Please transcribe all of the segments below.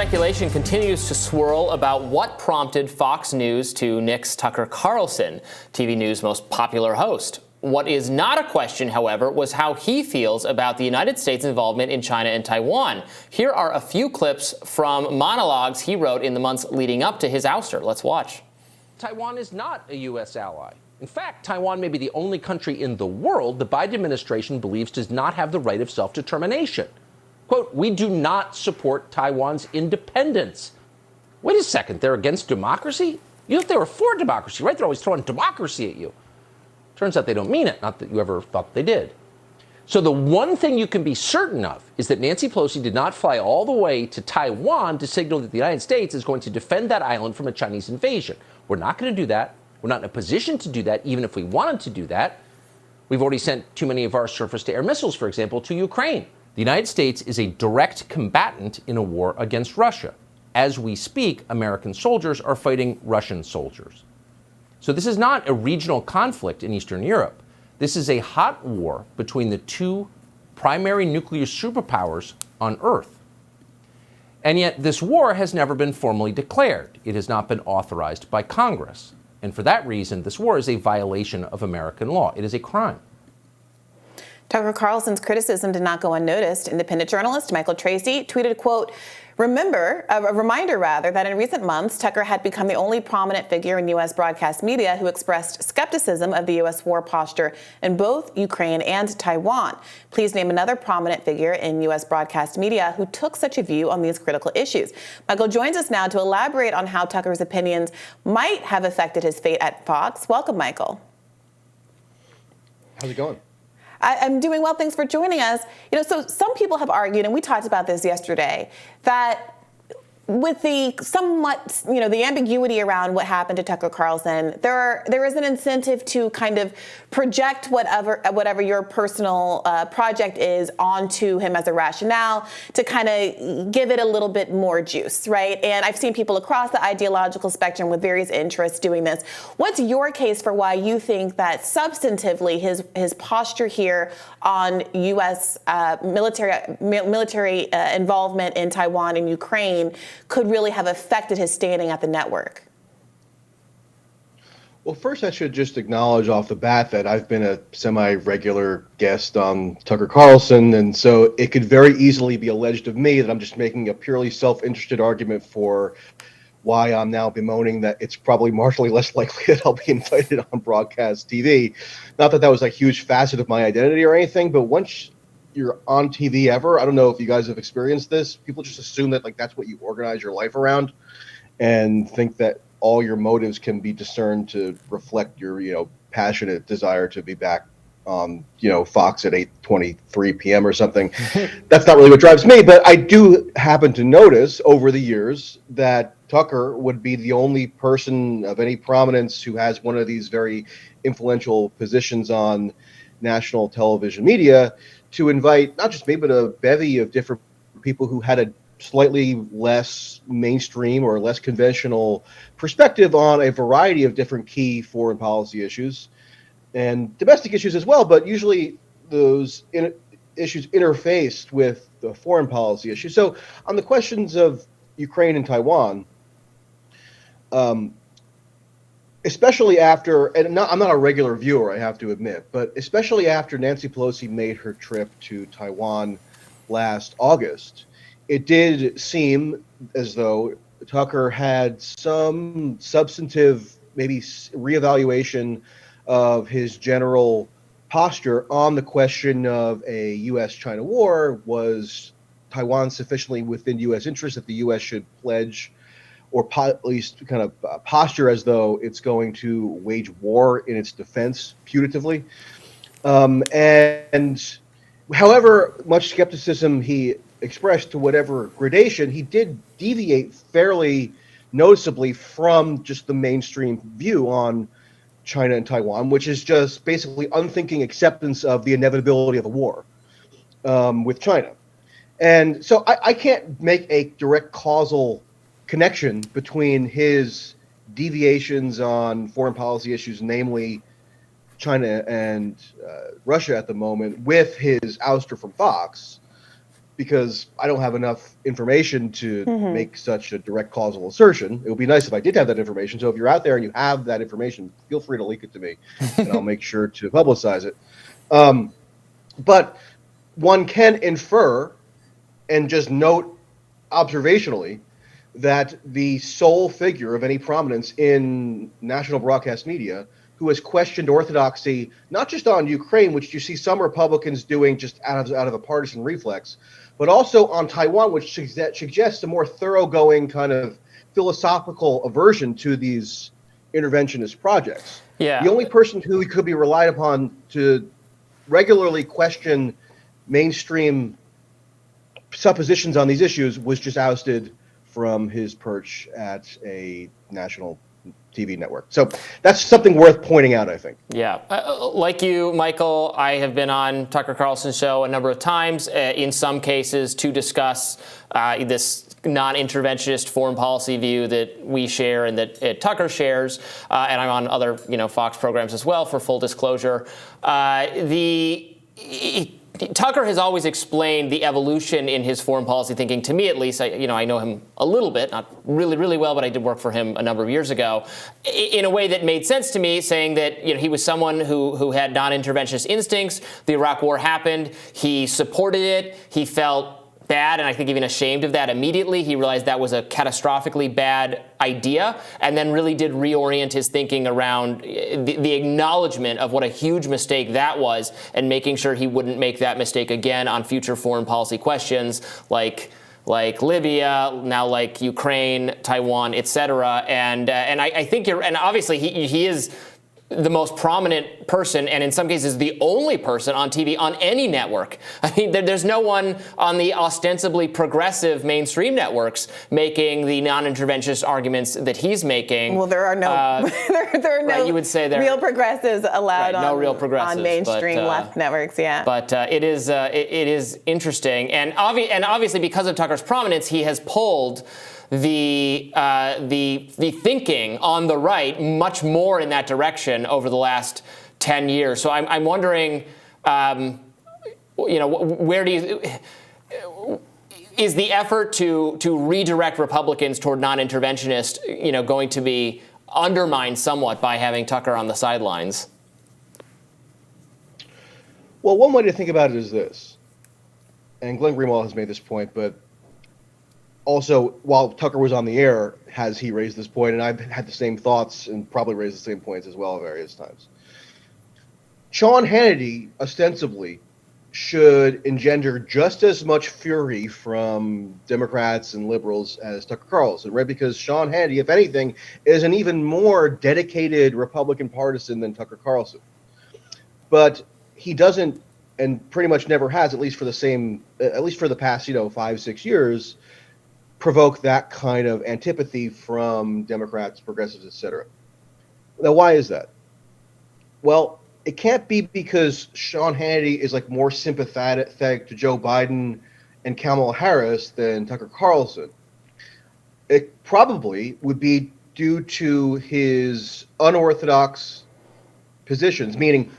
Speculation continues to swirl about what prompted Fox News to nix Tucker Carlson, TV News' most popular host. What is not a question, however, was how he feels about the United States' involvement in China and Taiwan. Here are a few clips from monologues he wrote in the months leading up to his ouster. Let's watch. Taiwan is not a U.S. ally. In fact, Taiwan may be the only country in the world the Biden administration believes does not have the right of self-determination. Quote, we do not support Taiwan's independence. Wait a second, they're against democracy? You thought they were for democracy, right? They're always throwing democracy at you. Turns out they don't mean it, not that you ever thought they did. So the one thing you can be certain of is that Nancy Pelosi did not fly all the way to Taiwan to signal that the United States is going to defend that island from a Chinese invasion. We're not going to do that. We're not in a position to do that, even if we wanted to do that. We've already sent too many of our surface-to-air missiles, for example, to Ukraine. The United States is a direct combatant in a war against Russia. As we speak, American soldiers are fighting Russian soldiers. So this is not a regional conflict in Eastern Europe. This is a hot war between the two primary nuclear superpowers on Earth. And yet this war has never been formally declared. It has not been authorized by Congress. And for that reason, this war is a violation of American law. It is a crime. Tucker Carlson's criticism did not go unnoticed. Independent journalist Michael Tracy tweeted, quote, a reminder that in recent months, Tucker had become the only prominent figure in U.S. broadcast media who expressed skepticism of the U.S. war posture in both Ukraine and Taiwan. Please name another prominent figure in U.S. broadcast media who took such a view on these critical issues. Michael joins us now to elaborate on how Tucker's opinions might have affected his fate at Fox. Welcome, Michael. How's it going? I'm doing well. Thanks for joining us. So some people have argued, and we talked about this yesterday, that with the somewhat, the ambiguity around what happened to Tucker Carlson, there is an incentive to kind of project whatever your personal project is onto him as a rationale to kind of give it a little bit more juice, right? And I've seen people across the ideological spectrum with various interests doing this. What's your case for why you think that substantively his posture here on U.S. military involvement in Taiwan and Ukraine could really have affected his standing at the network? Well, first I should just acknowledge off the bat that I've been a semi-regular guest on Tucker Carlson, and so it could very easily be alleged of me that I'm just making a purely self-interested argument for why I'm now bemoaning that it's probably marginally less likely that I'll be invited on broadcast TV. Not that that was a huge facet of my identity or anything, but once you're on TV ever, I don't know if you guys have experienced this, people just assume that that's what you organize your life around and think that all your motives can be discerned to reflect your passionate desire to be back on Fox at 8:23 p.m. or something. That's not really what drives me, but I do happen to notice over the years that Tucker would be the only person of any prominence who has one of these very influential positions on national television media to invite not just me, but a bevy of different people who had a slightly less mainstream or less conventional perspective on a variety of different key foreign policy issues and domestic issues as well, but usually those issues interfaced with the foreign policy issues. So on the questions of Ukraine and Taiwan, especially after, and I'm not a regular viewer, I have to admit, but especially after Nancy Pelosi made her trip to Taiwan last August, it did seem as though Tucker had some substantive, maybe reevaluation of his general posture on the question of a U.S.-China war. Was Taiwan sufficiently within U.S. interest that the U.S. should pledge or at least kind of posture as though it's going to wage war in its defense putatively? And however much skepticism he expressed to whatever gradation, he did deviate fairly noticeably from just the mainstream view on China and Taiwan, which is just basically unthinking acceptance of the inevitability of a war with China. And so I can't make a direct causal connection between his deviations on foreign policy issues, namely China and Russia at the moment, with his ouster from Fox. because I don't have enough information to make such a direct causal assertion. It would be nice if I did have that information. So if you're out there and you have that information, feel free to leak it to me, and I'll make sure to publicize it. But one can infer and just note observationally that the sole figure of any prominence in national broadcast media who has questioned orthodoxy, not just on Ukraine, which you see some Republicans doing just out of a partisan reflex, but also on Taiwan, which suggests a more thoroughgoing kind of philosophical aversion to these interventionist projects. Yeah. The only person who could be relied upon to regularly question mainstream suppositions on these issues was just ousted from his perch at a national TV network. So that's something worth pointing out, I think. Yeah. Like you, Michael, I have been on Tucker Carlson's show a number of times, in some cases to discuss this non-interventionist foreign policy view that we share and that Tucker shares. And I'm on other, Fox programs as well, for full disclosure. Tucker has always explained the evolution in his foreign policy thinking, to me at least. I know him a little bit, not really, really well, but I did work for him a number of years ago, in a way that made sense to me, saying that he was someone who had non-interventionist instincts. The Iraq War happened. He supported it. He felt bad, and I think even ashamed of that immediately. He realized that was a catastrophically bad idea, and then really did reorient his thinking around the acknowledgement of what a huge mistake that was, and making sure he wouldn't make that mistake again on future foreign policy questions like Libya, now like Ukraine, Taiwan, etc. And I think and obviously he is the most prominent person, and in some cases the only person on TV on any network. I mean, there's no one on the ostensibly progressive mainstream networks making the non-interventionist arguments that he's making. Well, there are no there are no right, you would say real progressives allowed right, no real progressives, on mainstream left networks. Yeah, but it is interesting, and obviously because of Tucker's prominence, he has pulled the thinking on the right much more in that direction over the last 10 years. So I'm wondering, where do you, is the effort to redirect Republicans toward non-interventionist, going to be undermined somewhat by having Tucker on the sidelines? Well, one way to think about it is this, and Glenn Greenwald has made this point, but also, while Tucker was on the air, has he raised this point, and I've had the same thoughts and probably raised the same points as well at various times. Sean Hannity, ostensibly, should engender just as much fury from Democrats and liberals as Tucker Carlson, right? Because Sean Hannity, if anything, is an even more dedicated Republican partisan than Tucker Carlson. But he doesn't, and pretty much never has, at least for the past, 5-6 years, provoke that kind of antipathy from Democrats, progressives, etc. Now, why is that? Well, it can't be because Sean Hannity is more sympathetic to Joe Biden and Kamala Harris than Tucker Carlson. It probably would be due to his unorthodox positions, meaning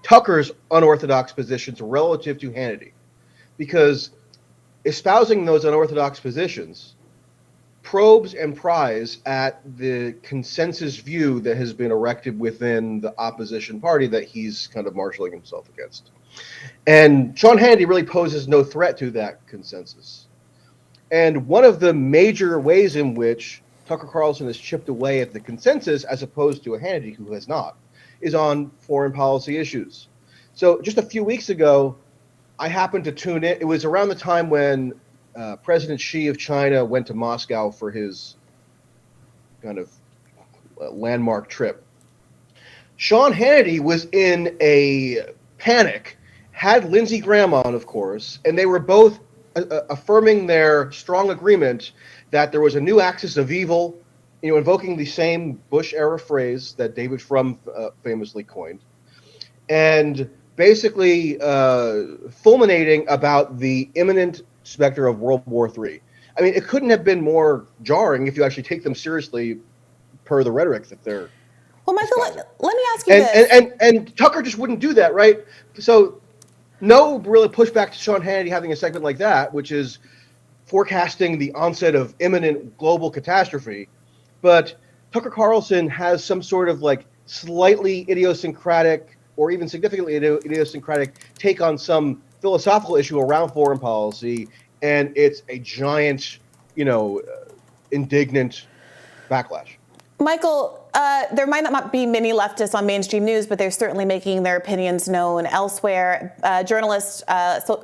Tucker's unorthodox positions relative to Hannity, because espousing those unorthodox positions probes and pries at the consensus view that has been erected within the opposition party that he's kind of marshaling himself against. And Sean Hannity really poses no threat to that consensus. And one of the major ways in which Tucker Carlson has chipped away at the consensus, as opposed to a Hannity who has not, is on foreign policy issues. So just a few weeks ago, I happened to tune in. It was around the time when President Xi of China went to Moscow for his kind of landmark trip. Sean Hannity was in a panic, had Lindsey Graham on, of course, and they were both affirming their strong agreement that there was a new axis of evil, invoking the same Bush-era phrase that David Frum famously coined, and basically fulminating about the imminent specter of World War III. I mean, it couldn't have been more jarring if you actually take them seriously per the rhetoric that they're Well, Michael, let me ask you this. And Tucker just wouldn't do that, right? So no really pushback to Sean Hannity having a segment like that, which is forecasting the onset of imminent global catastrophe. But Tucker Carlson has some sort of like slightly idiosyncratic or even significantly idiosyncratic take on some philosophical issue around foreign policy, and it's a giant, indignant backlash. Michael, there might not be many leftists on mainstream news, but they're certainly making their opinions known elsewhere.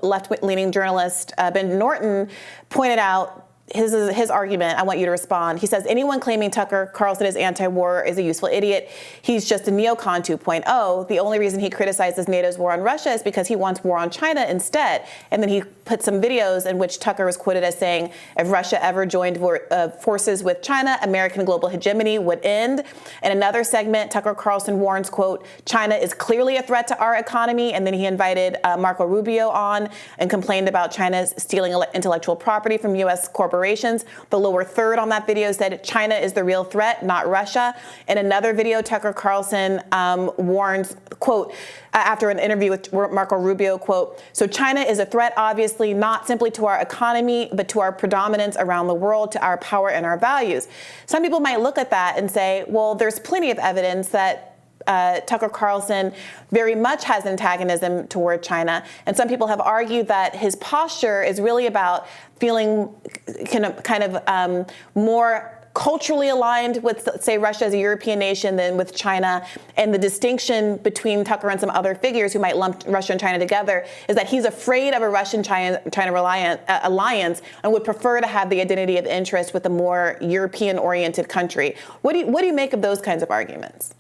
Left-leaning journalist Ben Norton pointed out his argument. I want you to respond. He says, anyone claiming Tucker Carlson is anti-war is a useful idiot. He's just a NeoCon 2.0. The only reason he criticizes NATO's war on Russia is because he wants war on China instead. And then he put some videos in which Tucker was quoted as saying, if Russia ever joined forces with China, American global hegemony would end. In another segment, Tucker Carlson warns, quote, China is clearly a threat to our economy. And then he invited Marco Rubio on and complained about China's stealing intellectual property from U.S. corporations. The lower third on that video said China is the real threat, not Russia. In another video, Tucker Carlson warns, quote, after an interview with Marco Rubio, quote, so China is a threat, obviously, not simply to our economy, but to our predominance around the world, to our power and our values. Some people might look at that and say, well, there's plenty of evidence that Tucker Carlson very much has antagonism toward China. And some people have argued that his posture is really about feeling kind of more culturally aligned with, say, Russia as a European nation than with China. And the distinction between Tucker and some other figures who might lump Russia and China together is that he's afraid of a Russian-China alliance and would prefer to have the identity of interest with a more European-oriented country. What do you make of those kinds of arguments?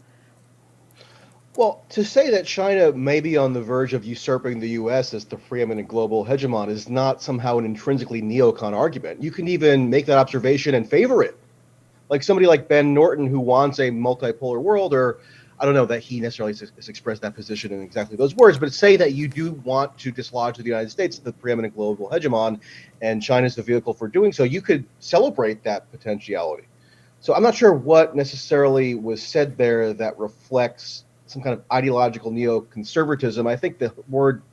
Well, to say that China may be on the verge of usurping the U.S. as the preeminent global hegemon is not somehow an intrinsically neocon argument. You can even make that observation and favor it. Like somebody like Ben Norton, who wants a multipolar world, or I don't know that he necessarily has expressed that position in exactly those words, but say that you do want to dislodge the United States, the preeminent global hegemon, and China's the vehicle for doing so, you could celebrate that potentiality. So I'm not sure what necessarily was said there that reflects some kind of ideological neoconservatism. I think the term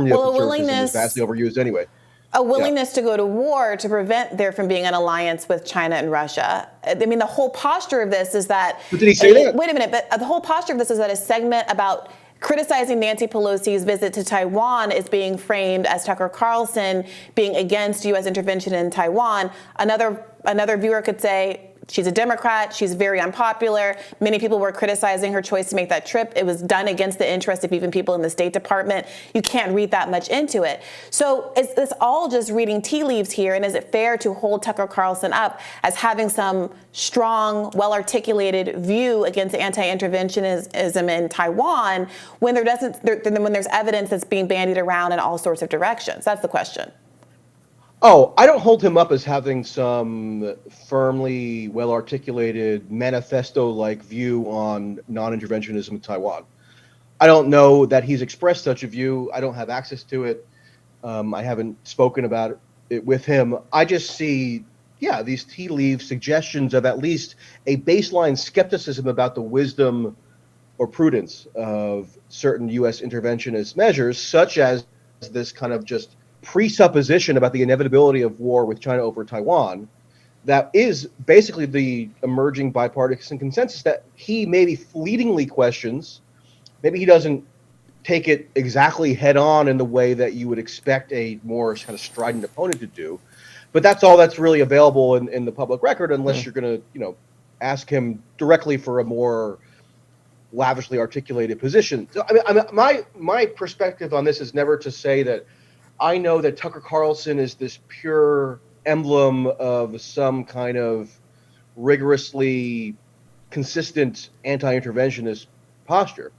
neoconservatism is vastly overused anyway. A willingness to go to war to prevent there from being an alliance with China and Russia. I mean, the whole posture of this is that... But did he say that? Wait a minute, but the whole posture of this is that a segment about criticizing Nancy Pelosi's visit to Taiwan is being framed as Tucker Carlson being against U.S. intervention in Taiwan. Another viewer could say, she's a Democrat. She's very unpopular. Many people were criticizing her choice to make that trip. It was done against the interest of even people in the State Department. You can't read that much into it. So is this all just reading tea leaves here? And is it fair to hold Tucker Carlson up as having some strong, well-articulated view against anti-interventionism in Taiwan when when there's evidence that's being bandied around in all sorts of directions? That's the question. Oh, I don't hold him up as having some firmly well-articulated manifesto-like view on non-interventionism in Taiwan. I don't know that he's expressed such a view. I don't have access to it. I haven't spoken about it with him. I just see, these tea leaf suggestions of at least a baseline skepticism about the wisdom or prudence of certain U.S. interventionist measures, such as this kind of just presupposition about the inevitability of war with China over Taiwan, that is basically the emerging bipartisan consensus that he maybe fleetingly questions. Maybe he doesn't take it exactly head on in the way that you would expect a more kind of strident opponent to do. But that's all that's really available in the public record, unless you're going to, ask him directly for a more lavishly articulated position. So, I mean, my perspective on this is never to say that I know that Tucker Carlson is this pure emblem of some kind of rigorously consistent anti-interventionist posture.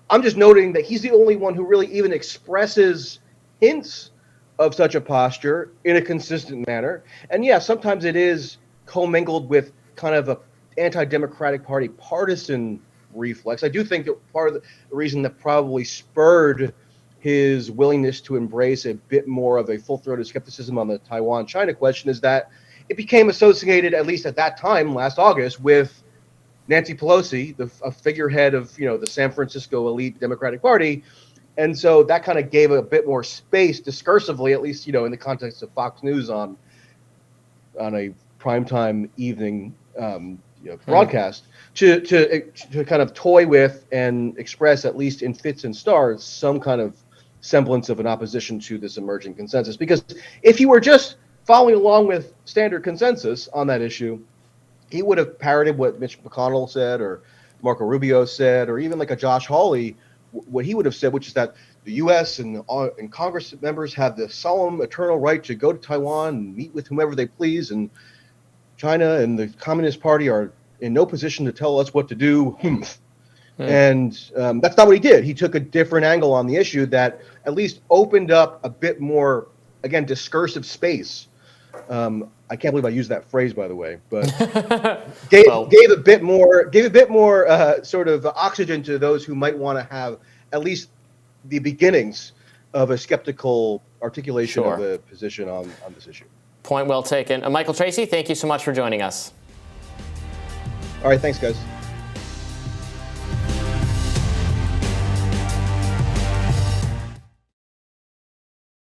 I'm just noting that he's the only one who really even expresses hints of such a posture in a consistent manner. And sometimes it is commingled with kind of a anti-Democratic Party partisan reflex. I do think that part of the reason that probably spurred his willingness to embrace a bit more of a full-throated skepticism on the Taiwan-China question is that it became associated, at least at that time, last August, with Nancy Pelosi, a figurehead of the San Francisco elite Democratic Party, And so that kind of gave a bit more space discursively, at least, in the context of Fox News on a primetime evening broadcast, to kind of toy with and express, at least in fits and starts, some kind of semblance of an opposition to this emerging consensus. Because if you were just following along with standard consensus on that issue, he would have parroted what Mitch McConnell said or Marco Rubio said, or even like a Josh Hawley, what he would have said, which is that the U.S. and Congress members have the solemn, eternal right to go to Taiwan and meet with whomever they please, and China and the Communist Party are in no position to tell us what to do. And that's not what he did. He took a different angle on the issue that at least opened up a bit more, again, discursive space. I can't believe I used that phrase, by the way, but gave a bit more sort of oxygen to those who might want to have at least the beginnings of a skeptical articulation of a position on this issue. Point well taken. Michael Tracy, thank you so much for joining us. All right, thanks, guys.